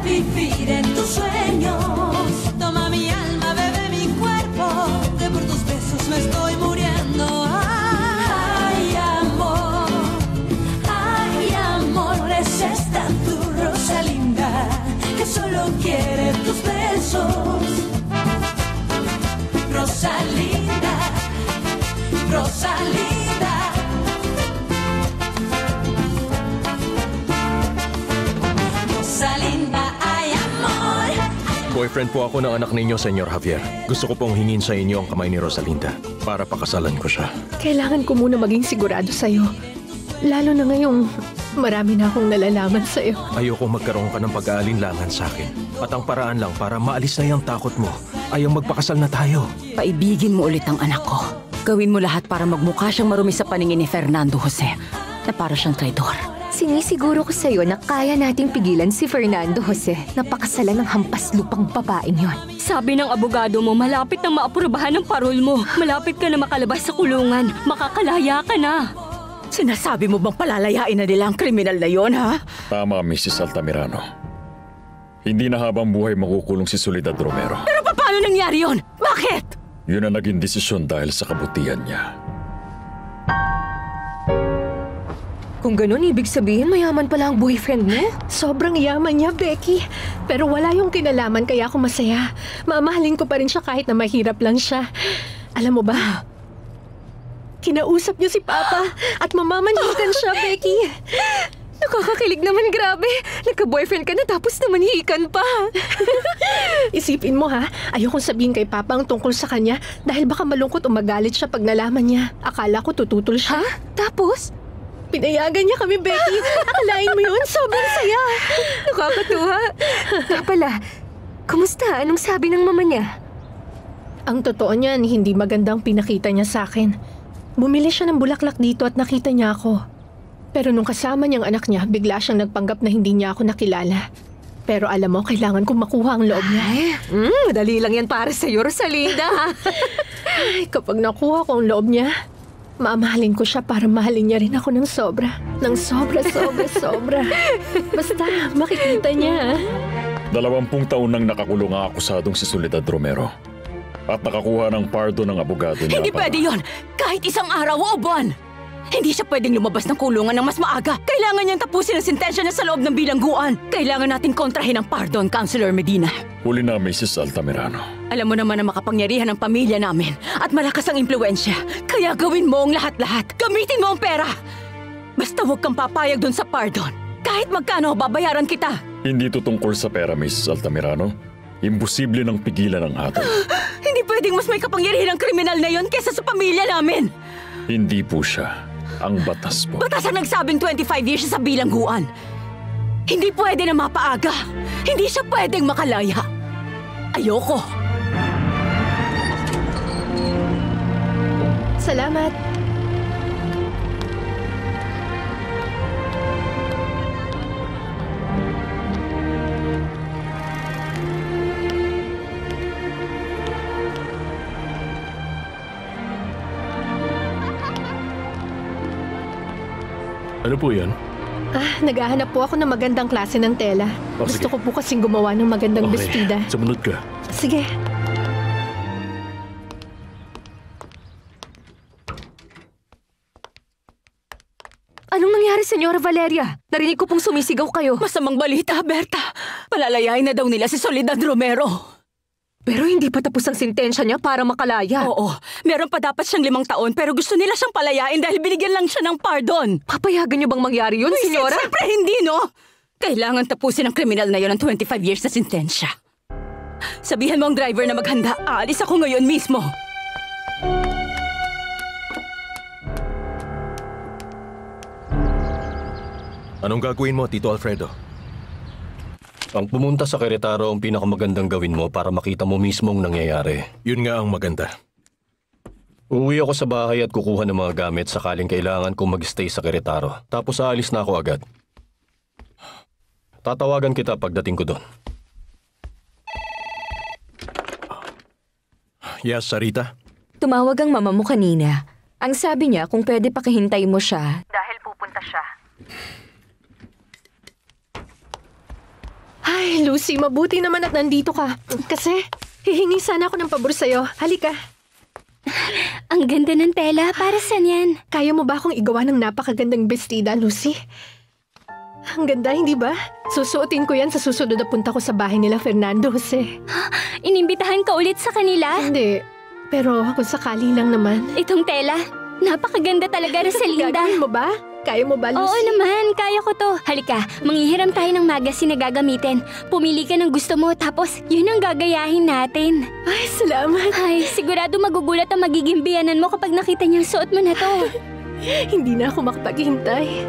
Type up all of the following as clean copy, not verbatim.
vivir en tus sueños. Toma mi alma, bebe mi cuerpo, que por tus besos me estoy muriendo. Ay, amor, es esta tu Rosalinda, que solo quiere tus besos. Rosalinda, Rosalinda. Rosalinda, ay amor. Boyfriend po ako ng anak ninyo, Senyor Javier. Gusto ko pong hingin sa inyo ang kamay ni Rosalinda para pakasalan ko siya. Kailangan ko muna maging sigurado sa'yo. Lalo na ngayong marami na akong nalalaman sa'yo. Ayoko magkaroon ka ng pag-aalinlangan sa akin. At ang paraan lang para maalis na yung takot mo ay ang magpakasal na tayo. Paibigin mo ulit ang anak ko. Gawin mo lahat para magmukha siyang marumi sa paningin ni Fernando Jose, na para siyang traidor. Sinisiguro ko sa'yo na kaya nating pigilan si Fernando Jose na pakasalan ng hampas lupang babaeng yon. Sabi ng abogado mo, malapit na maaprubahan ang parol mo. Malapit ka na makalabas sa kulungan. Makakalaya ka na. Sinasabi mo bang palalayain na nila ang kriminal na yon, ha? Tama, Mrs. Altamirano. Hindi na habang buhay makukulong si Soledad Romero. Pero paano nangyari yon? Bakit? Yun ang naging desisyon dahil sa kabutihan niya. Kung ganun, ibig sabihin mayaman pala ang boyfriend mo? Sobrang yaman niya, Becky. Pero wala yung kinalaman kaya ako masaya. Mamahalin ko pa rin siya kahit na mahirap lang siya. Alam mo ba, kinausap niya si Papa at mamamanhikan siya, Becky. Nakakakilig naman, grabe. Nagka-boyfriend ka na tapos naman hihikan pa. Isipin mo ha, ayokong sabihin kay Papa ang tungkol sa kanya dahil baka malungkot o magalit siya pag nalaman niya. Akala ko tututol siya. Ha? Tapos? Pinayagan niya kami, Becky. Akalain mo yun, sobrang saya. Nakakatuwa. Kaya pala, kumusta? Anong sabi ng mama niya? Ang totoo niyan, hindi magandang pinakita niya sa akin. Bumili siya ng bulaklak dito at nakita niya ako. Pero nung kasama niyang anak niya, bigla siyang nagpanggap na hindi niya ako nakilala. Pero alam mo, kailangan kong makuha ang loob niya. Madali lang yan para sa'yo, Rosalinda. Ay, kapag nakuha ko ang loob niya, mamahalin ko siya para mahalin niya rin ako ng sobra. Ng sobra. Basta makikita niya. 20 taon nang nakakulong ang akusadong si Soledad Romero. At nakakuha ng pardon ng abogado niya. Hindi pwede yon! Kahit isang araw o buwan! Hindi siya pwedeng lumabas ng kulungan ng mas maaga. Kailangan niyang tapusin ang sintensya niya sa loob ng bilangguan. Kailangan natin kontrahin ang pardon, Councilor Medina. Huli na, Mrs. Altamirano. Alam mo naman na makapangyarihan ang pamilya namin at malakas ang impluensya. Kaya gawin mo ang lahat-lahat. Gamitin mo ang pera. Basta huwag kang papayag doon sa pardon. Kahit magkano, babayaran kita. Hindi ito tungkol sa pera, Mrs. Altamirano. Imposible nang pigilan ang hatol. Hindi pwedeng mas may kapangyarihan ang kriminal na yon kesa sa pamilya namin. Hindi po siya. Ang batas po. Batas ang nagsabing 25 years siya sa bilangguan. Hindi pwede na mapaaga. Hindi siya pwedeng makalaya. Ayoko. Salamat. Ano po yan? Naghahanap po ako ng magandang klase ng tela. Gusto ko po kasing gumawa ng magandang bestida. Sumunod ka. Sige. Anong nangyari, Senyora Valeria? Narinig ko pong sumisigaw kayo. Masamang balita, Berta. Palalayain na daw nila si Soledad Romero. Pero hindi pa tapos ang sintensya niya para makalaya. Oo, meron pa dapat siyang 5 taon pero gusto nila siyang palayain dahil binigyan lang siya ng pardon. Papayagan niyo bang mangyari yun, Senyora? Siyempre hindi, no? Kailangan tapusin ng kriminal na yun ng 25 years na sintensya. Sabihan mo ang driver na maghanda. Aalis ako ngayon mismo. Anong gagawin mo, Tito Alfredo? Ang pumunta sa Querétaro ang pinakamagandang gawin mo para makita mo mismo ang nangyayari. Yun nga ang maganda. Uuwi ako sa bahay at kukuha ng mga gamit sakaling kailangan kong mag-stay sa Querétaro. Tapos aalis na ako agad. Tatawagan kita pagdating ko doon. Yes, Sarita? Tumawag ang mama mo kanina. Ang sabi niya kung pwede pakihintay mo siya. Dahil pupunta siya. Ay, Ay, Lucy, mabuti naman at nandito ka. Kasi, hihingi sana ako ng pabor sa'yo. Halika. Ang ganda ng tela. Para saan yan? Kaya mo ba akong igawa ng napakagandang bestida, Lucy? Ang ganda, hindi ba? Susuotin ko yan sa susunod na punta ko sa bahay nila Fernando Jose. Inimbitahan ka ulit sa kanila? Hindi. Pero kung sakali lang naman. Itong tela, napakaganda talaga, Rosalinda. Gagawin mo ba? Kaya mo ba, Lucy? Oo naman, kaya ko to. Halika, manghihiram tayo ng magazine na gagamitin. Pumili ka ng gusto mo, tapos yun ang gagayahin natin. Ay, salamat. Ay, sigurado magugulat ang magiging biyanan mo kapag nakita niyang suot mo na to. Hindi na ako makapaghintay.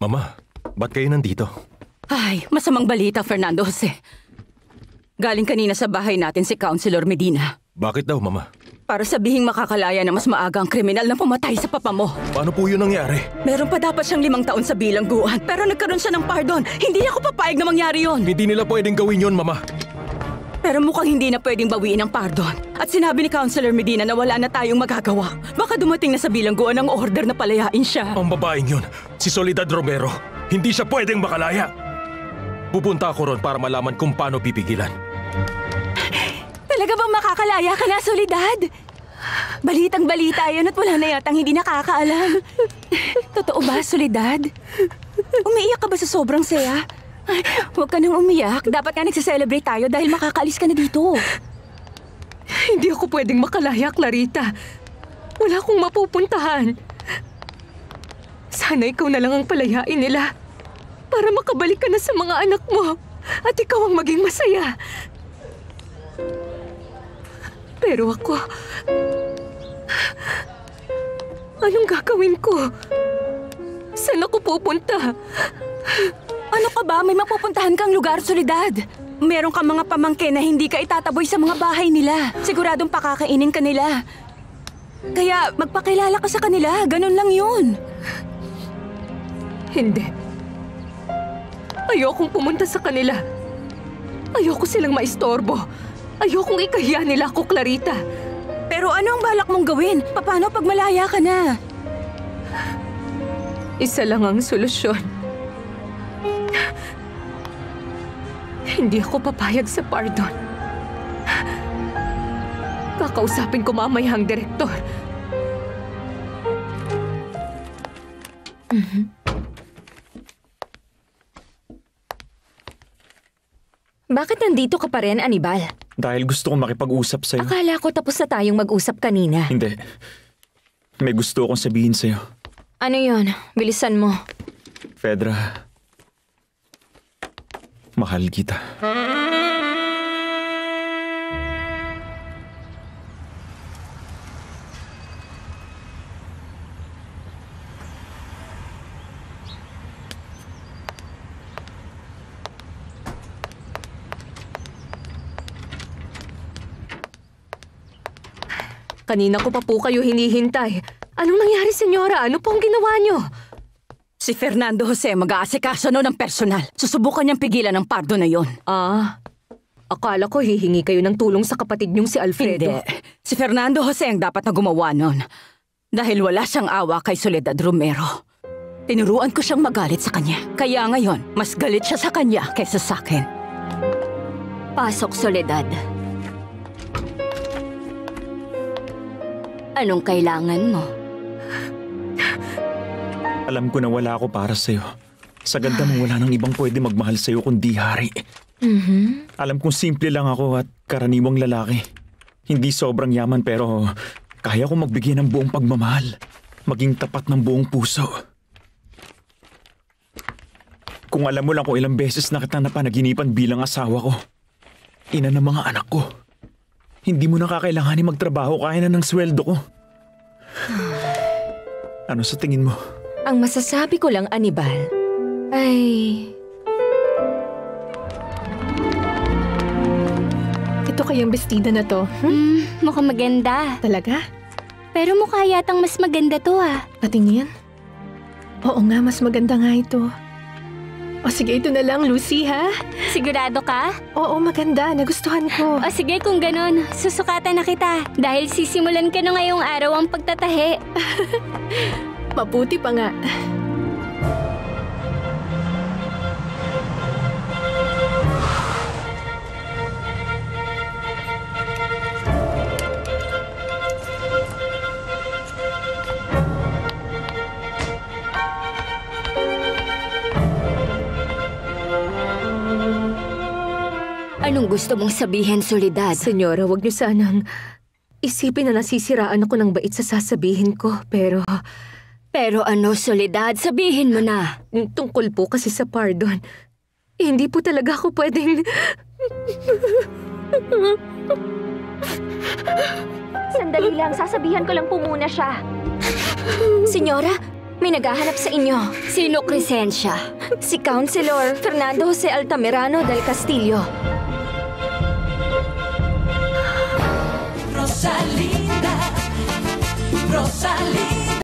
Mama, ba't kayo nandito? Ay, masamang balita, Fernando Jose. Galing kanina sa bahay natin si Councilor Medina. Bakit daw, Mama? Para sabihing makakalaya na mas maaga ang kriminal na pumatay sa papa mo. Paano po yun nangyari? Meron pa dapat siyang 5 taon sa bilangguan, pero nagkaroon siya ng pardon. Hindi ako papayag na mangyari yon. Hindi nila pwedeng gawin yun, Mama. Pero mukhang hindi na pwedeng bawiin ang pardon. At sinabi ni Councilor Medina na wala na tayong magagawa. Baka dumating na sa bilangguan ang order na palayain siya. Ang babaeng yun, si Soledad Romero, hindi siya pwedeng makalaya. Pupunta ako ron para malaman kung paano pipigilan. Talaga bang makakalaya ka na, Soledad? Balitang-balita yun at wala na yatang hindi nakakaalam. Totoo ba, Soledad? Umiiyak ka ba sa sobrang saya? Ay, huwag ka nang umiyak. Dapat nga nagsiselebrate tayo dahil makakaalis ka na dito. Hindi ako pwedeng makalaya, Clarita. Wala akong mapupuntahan. Sana ikaw na lang ang palayain nila para makabalik ka na sa mga anak mo at ikaw ang maging masaya. Pero ako, anong gagawin ko? Saan ako pupunta? Ano ka ba? May mapupuntahan kang lugar, Soledad. Meron ka mga pamangkin na hindi ka itataboy sa mga bahay nila. Siguradong pakakainin ka nila. Kaya magpakilala ka sa kanila. Ganun lang yun. Hindi. Ayokong pumunta sa kanila. Ayoko silang maistorbo. Ayokong ikahiya nila ako, Clarita. Pero ano ang balak mong gawin? Paano pag malaya ka na? Isa lang ang solusyon. Hindi ako papayag sa pardon. Kakausapin ko mamaya ang direktor. Bakit nandito ka pa rin, Anibal? Dahil gusto kong makipag-usap sa'yo. Akala ko tapos na tayong mag-usap kanina. Hindi. May gusto akong sabihin sa'yo. Ano yon? Bilisan mo. Fedra, mahal kita. Kanina ko pa po kayo hinihintay. Anong nangyari, senyora? Ano pong ginawa niyo? Si Fernando Jose mag-aasikaso ng personal. Susubukan niyang pigilan ang pardo na yon. Akala ko hihingi kayo ng tulong sa kapatid niyong si Alfredo. Hindi. Si Fernando Jose ang dapat na gumawa nun. Dahil wala siyang awa kay Soledad Romero. Tinuruan ko siyang magalit sa kanya. Kaya ngayon, mas galit siya sa kanya kaysa sa akin. Pasok, Soledad. Anong kailangan mo? Alam ko na wala ako para sa'yo. Sa ganda mo, wala nang ibang pwede magmahal sa'yo kundi hari. Alam kong simple lang ako at karaniwang lalaki. Hindi sobrang yaman pero kaya ko magbigay ng buong pagmamahal. Maging tapat ng buong puso. Kung alam mo lang kung ilang beses na kita napanaginipan bilang asawa ko. Ina ng mga anak ko. Hindi mo na kakailanganin magtrabaho kaya na ng sweldo ko. Ano sa tingin mo? Ang masasabi ko lang, Anibal, ay... Ito kayang bestida na to. Mukhang maganda. Talaga? Pero mukha yatang mas maganda to ah. Patingin? Oo nga, mas maganda nga ito. O sige, ito na lang, Lucy, ha? Sigurado ka? Oo, maganda. Nagustuhan ko. O sige kung ganon, susukatan na kita. Dahil sisimulan ka na ngayong araw ang pagtatahi. Mabuti pa nga. Anong gusto mong sabihin, Soledad? Senyora, wag niyo sanang isipin na nasisiraan ako ng bait sa sasabihin ko, pero Pero ano, Soledad? Sabihin mo na. tungkol po kasi sa pardon. Hindi po talaga ako pwedeng... Sandali lang, sasabihan ko lang po muna siya. Senyora, may naghahanap sa inyo. Sino, Crescencia? Si Councilor Fernando Jose Altamirano del Castillo. Rosalinda, Rosalinda.